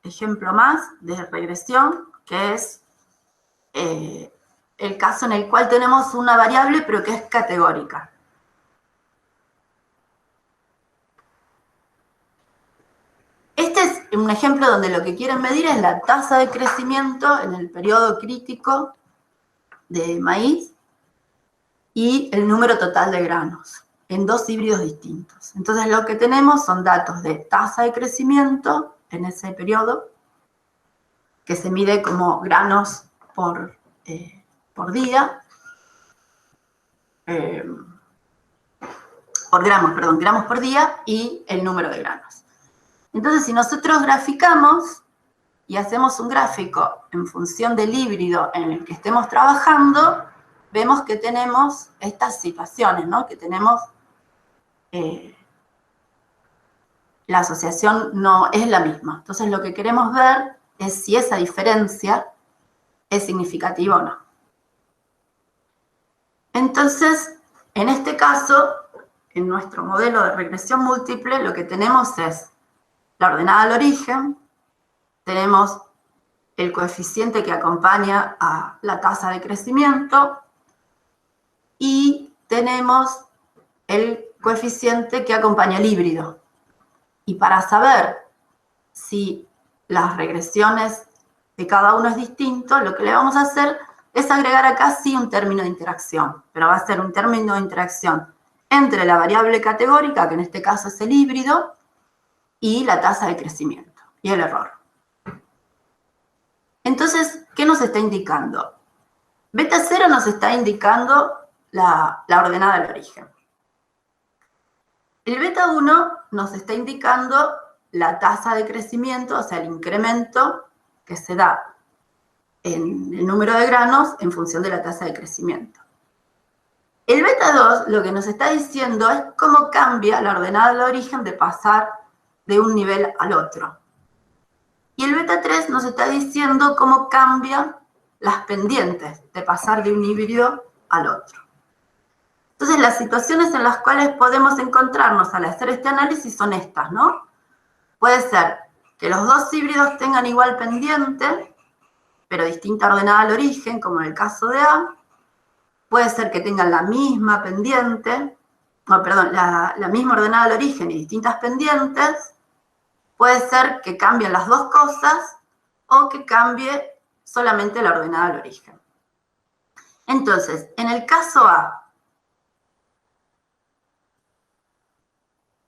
ejemplo más de regresión, que es el caso en el cual tenemos una variable, pero que es categórica. Este es un ejemplo donde lo que quieren medir es la tasa de crecimiento en el periodo crítico de maíz y el número total de granos en dos híbridos distintos. Entonces lo que tenemos son datos de tasa de crecimiento en ese periodo, que se mide como granos por día, gramos por día y el número de granos. Entonces, si nosotros graficamos y hacemos un gráfico en función del híbrido en el que estemos trabajando, vemos que tenemos estas situaciones, ¿no? Que tenemos la asociación no es la misma. Entonces, lo que queremos ver es si esa diferencia es significativa o no. Entonces, en este caso, en nuestro modelo de regresión múltiple, lo que tenemos es la ordenada al origen, tenemos el coeficiente que acompaña a la tasa de crecimiento y tenemos el coeficiente que acompaña al híbrido. Y para saber si las regresiones de cada uno es distinto, lo que le vamos a hacer es agregar acá sí un término de interacción, pero va a ser un término de interacción entre la variable categórica, que en este caso es el híbrido, y la tasa de crecimiento, y el error. Entonces, ¿qué nos está indicando? Beta 0 nos está indicando la ordenada del origen. El beta 1 nos está indicando la tasa de crecimiento, o sea, el incremento que se da en el número de granos en función de la tasa de crecimiento. El beta 2 lo que nos está diciendo es cómo cambia la ordenada del origen de pasar de un nivel al otro. Y el beta 3 nos está diciendo cómo cambian las pendientes de pasar de un híbrido al otro. Entonces, las situaciones en las cuales podemos encontrarnos al hacer este análisis son estas, ¿no? Puede ser que los dos híbridos tengan igual pendiente, pero distinta ordenada al origen, como en el caso de A. Puede ser que tengan la misma pendiente, la misma ordenada al origen y distintas pendientes. Puede ser que cambien las dos cosas o que cambie solamente la ordenada al origen. Entonces, en el caso A,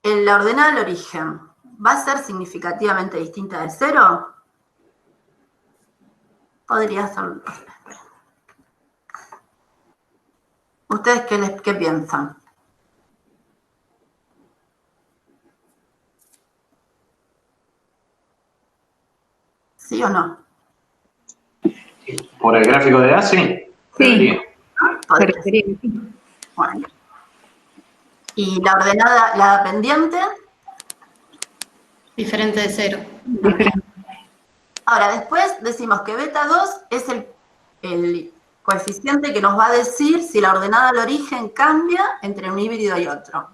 la ordenada al origen va a ser significativamente distinta de 0. Podría ser. ¿Ustedes qué piensan? ¿Sí o no? ¿Por el gráfico de A, sí? Sí. Bueno. ¿Y la ordenada, la pendiente? Diferente de 0. Ahora, después decimos que beta 2 es el coeficiente que nos va a decir si la ordenada al origen cambia entre un híbrido y otro.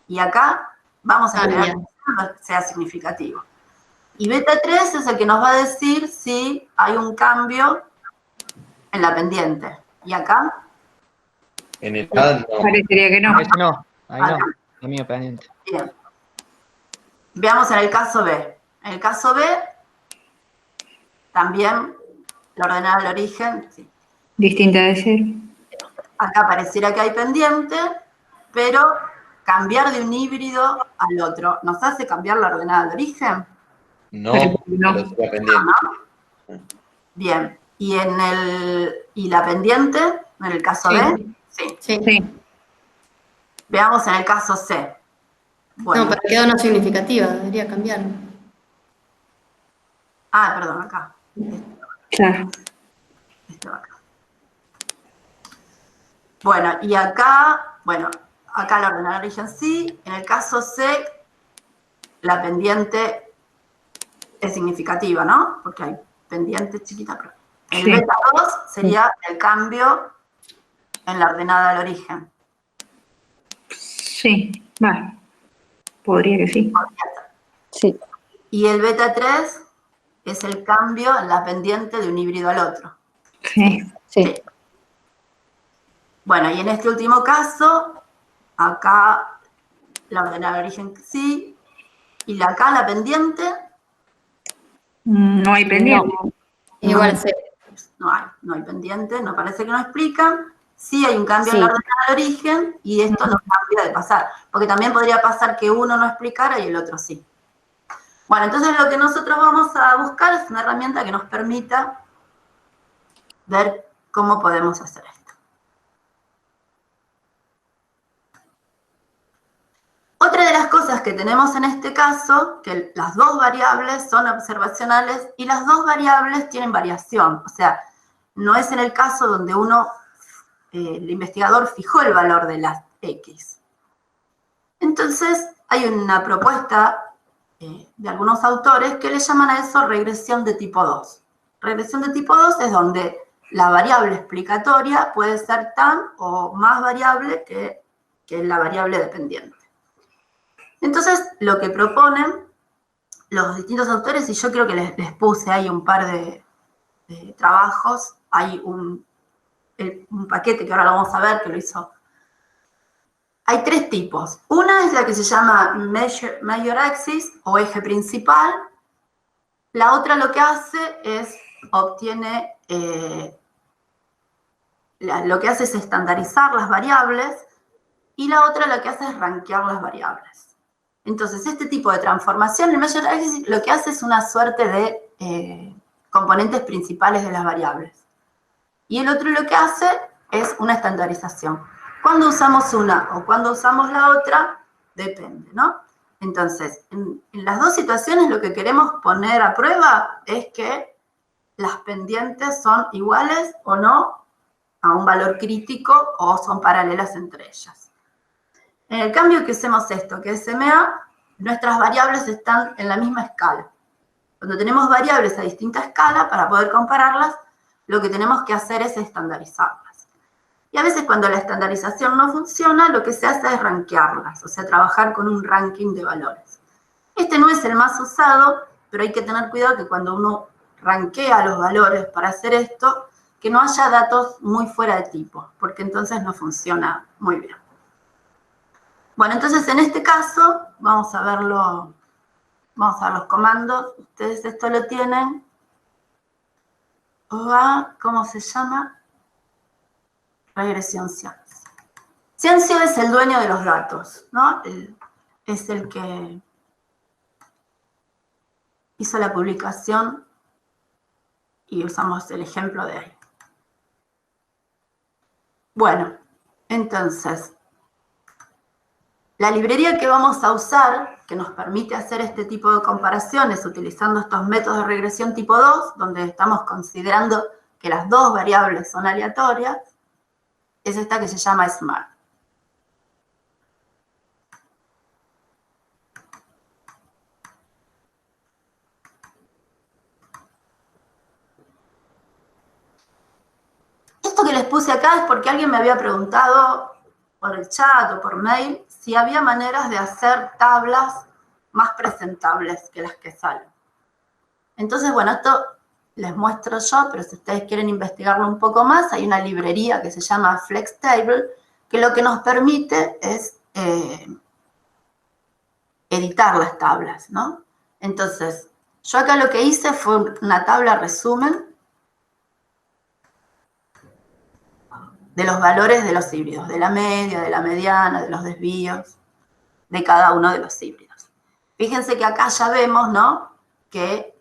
Y acá vamos a agregar que sea significativo. Y beta 3 es el que nos va a decir si hay un cambio en la pendiente. ¿Y acá? En el A no. Parecería que no. Ese no, ahí no, la mía pendiente. Bien. Veamos en el caso B. En el caso B, también la ordenada al origen, sí. Distinta de 0. Acá pareciera que hay pendiente, pero cambiar de un híbrido al otro, ¿nos hace cambiar la ordenada al origen? No, No. pero sí la pendiente. ¿No? Bien. ¿Y la pendiente, en el caso B? Sí. Sí. Veamos en el caso C. Bueno. No, pero quedó no significativa, debería cambiarlo. Ah, perdón, acá. Claro. Esto acá. Bueno, y acá, acá la ordenada al origen sí. En el caso C, la pendiente es significativa, ¿no? Porque hay pendientes chiquitas. El Sí. beta 2 sería el cambio en la ordenada al origen. Sí. Bueno, podría que sí. Podría ser. Sí. Y el beta 3, es el cambio en la pendiente de un híbrido al otro. Sí. Sí. Bueno, y en este último caso, acá la ordenada de origen sí, y acá la pendiente No hay pendiente. No. Igual cero. no hay pendiente, no parece que no explican. Sí hay un cambio Sí. en la ordenada de origen y esto no cambia de pasar, porque también podría pasar que uno no explicara y el otro sí. Bueno, entonces lo que nosotros vamos a buscar es una herramienta que nos permita ver cómo podemos hacer esto. Otra de las cosas que tenemos en este caso, que las dos variables son observacionales y las dos variables tienen variación. O sea, no es en el caso donde el investigador fijó el valor de las X. Entonces, hay una propuesta de algunos autores que le llaman a eso regresión de tipo 2. Regresión de tipo 2 es donde la variable explicatoria puede ser tan o más variable que la variable dependiente. Entonces, lo que proponen los distintos autores, y yo creo que les puse ahí un par de trabajos, hay un paquete que ahora lo vamos a ver, que lo hizo. Hay tres tipos. Una es la que se llama Major Axis o eje principal. La otra lo que hace es, lo que hace es estandarizar las variables y la otra lo que hace es rankear las variables. Entonces, este tipo de transformación, el Major Axis lo que hace es una suerte de componentes principales de las variables. Y el otro lo que hace es una estandarización. Cuando usamos una o cuando usamos la otra, depende, ¿no? Entonces, en las dos situaciones lo que queremos poner a prueba es que las pendientes son iguales o no a un valor crítico o son paralelas entre ellas. En el cambio que usemos esto, que es SMA, nuestras variables están en la misma escala. Cuando tenemos variables a distinta escala, para poder compararlas, lo que tenemos que hacer es estandarizarlas. Y a veces cuando la estandarización no funciona, lo que se hace es rankearlas, o sea, trabajar con un ranking de valores. Este no es el más usado, pero hay que tener cuidado que cuando uno rankea los valores para hacer esto, que no haya datos muy fuera de tipo, porque entonces no funciona muy bien. Bueno, entonces en este caso, vamos a ver los comandos. Ustedes esto lo tienen. ¿Cómo se llama? Regresión Ciancio. Ciancio es el dueño de los datos, ¿no? Es el que hizo la publicación y usamos el ejemplo de ahí. Bueno, entonces, la librería que vamos a usar, que nos permite hacer este tipo de comparaciones utilizando estos métodos de regresión tipo 2, donde estamos considerando que las dos variables son aleatorias, es esta que se llama SMART. Esto que les puse acá es porque alguien me había preguntado por el chat o por mail si había maneras de hacer tablas más presentables que las que salen. Entonces, bueno, esto les muestro yo, pero si ustedes quieren investigarlo un poco más, hay una librería que se llama FlexTable, que lo que nos permite es editar las tablas, ¿no? Entonces, yo acá lo que hice fue una tabla resumen de los valores de los híbridos, de la media, de la mediana, de los desvíos, de cada uno de los híbridos. Fíjense que acá ya vemos, ¿no?, que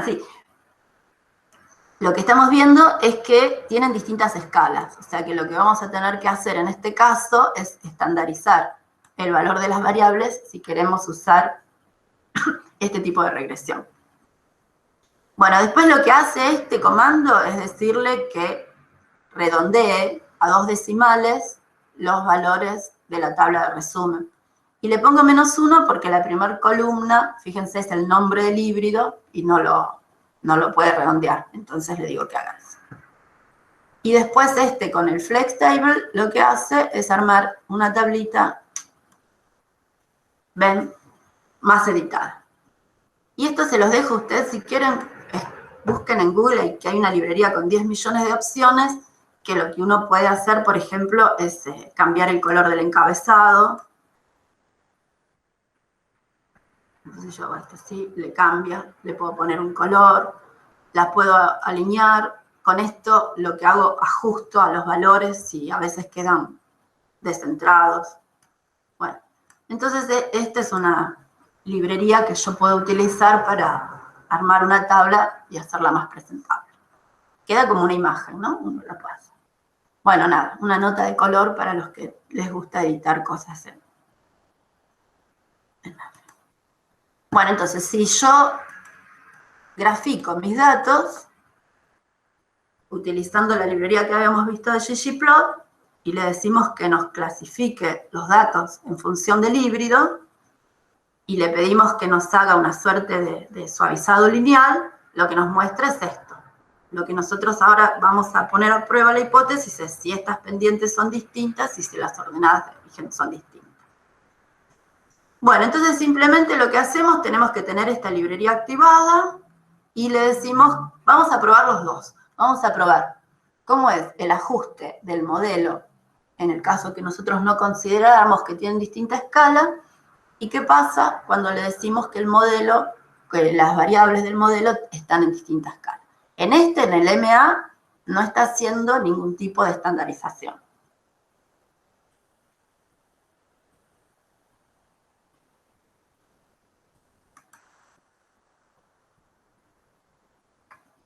sí. Lo que estamos viendo es que tienen distintas escalas, o sea que lo que vamos a tener que hacer en este caso es estandarizar el valor de las variables si queremos usar este tipo de regresión. Bueno, después lo que hace este comando es decirle que redondee a 2 decimales los valores de la tabla de resumen. Y le pongo -1 porque la primera columna, fíjense, es el nombre del híbrido y no lo puede redondear. Entonces le digo que haga eso. Y después con el FlexTable, lo que hace es armar una tablita ¿ven? Más editada. Y esto se los dejo a ustedes si quieren, busquen en Google que hay una librería con 10 millones de opciones, que lo que uno puede hacer, por ejemplo, es cambiar el color del encabezado. Entonces yo hago esto así, le cambia, le puedo poner un color, la puedo alinear. Con esto lo que hago, ajusto a los valores si a veces quedan descentrados. Bueno, entonces esta es una librería que yo puedo utilizar para armar una tabla y hacerla más presentable. Queda como una imagen, ¿no? Uno la puede hacer. Bueno, nada, una nota de color para los que les gusta editar cosas en Bueno, entonces, si yo grafico mis datos, utilizando la librería que habíamos visto de ggplot, y le decimos que nos clasifique los datos en función del híbrido, y le pedimos que nos haga una suerte de suavizado lineal, lo que nos muestra es esto. Lo que nosotros ahora vamos a poner a prueba la hipótesis es si estas pendientes son distintas y si las ordenadas de origen son distintas. Bueno, entonces simplemente lo que hacemos, tenemos que tener esta librería activada y le decimos, vamos a probar los dos. Vamos a probar cómo es el ajuste del modelo, en el caso que nosotros no consideráramos que tienen distinta escala, y qué pasa cuando le decimos que el modelo, que las variables del modelo están en distinta escala. En el MA, no está haciendo ningún tipo de estandarización.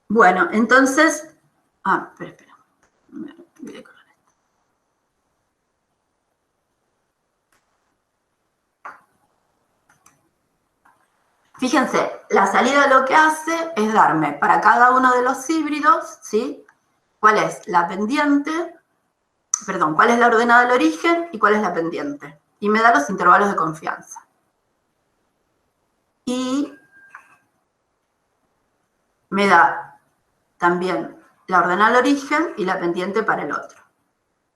Bueno, entonces, espera, me olvidé con esto. Fíjense, la salida lo que hace es darme para cada uno de los híbridos, ¿sí? ¿Cuál es la pendiente? Perdón, ¿cuál es la ordenada del origen y cuál es la pendiente? Y me da los intervalos de confianza. Y me da también la ordenada del origen y la pendiente para el otro.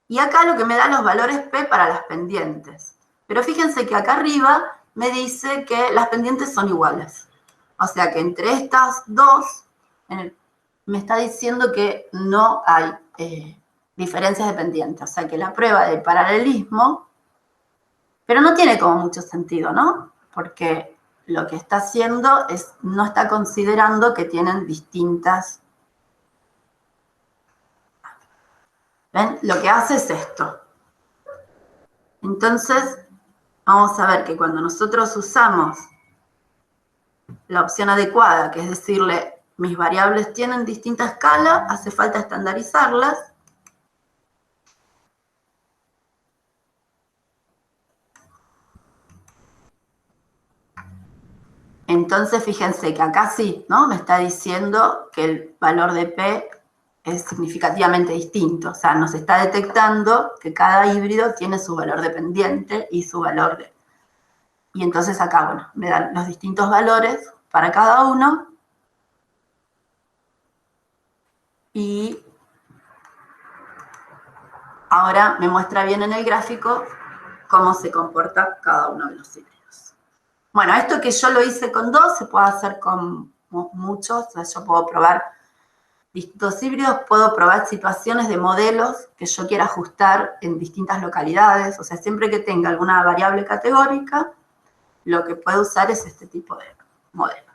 Y acá lo que me da los valores P para las pendientes. Pero fíjense que acá arriba me dice que las pendientes son iguales. O sea que entre estas dos, me está diciendo que no hay diferencias de pendiente. O sea que la prueba de paralelismo, pero no tiene como mucho sentido, ¿no? Porque lo que está haciendo es, no está considerando que tienen distintas. ¿Ven? Lo que hace es esto. Entonces, vamos a ver que cuando nosotros usamos la opción adecuada, que es decirle, mis variables tienen distinta escala, hace falta estandarizarlas. Entonces, fíjense que acá sí, ¿no? Me está diciendo que el valor de P es significativamente distinto. O sea, nos está detectando que cada híbrido tiene su valor dependiente y su valor de... Y entonces acá, bueno, me dan los distintos valores para cada uno. Y ahora me muestra bien en el gráfico cómo se comporta cada uno de los híbridos. Bueno, esto que yo lo hice con 2, se puede hacer con muchos. O sea, yo puedo probar distintos híbridos, puedo probar situaciones de modelos que yo quiera ajustar en distintas localidades. O sea, siempre que tenga alguna variable categórica, lo que puedo usar es este tipo de modelo.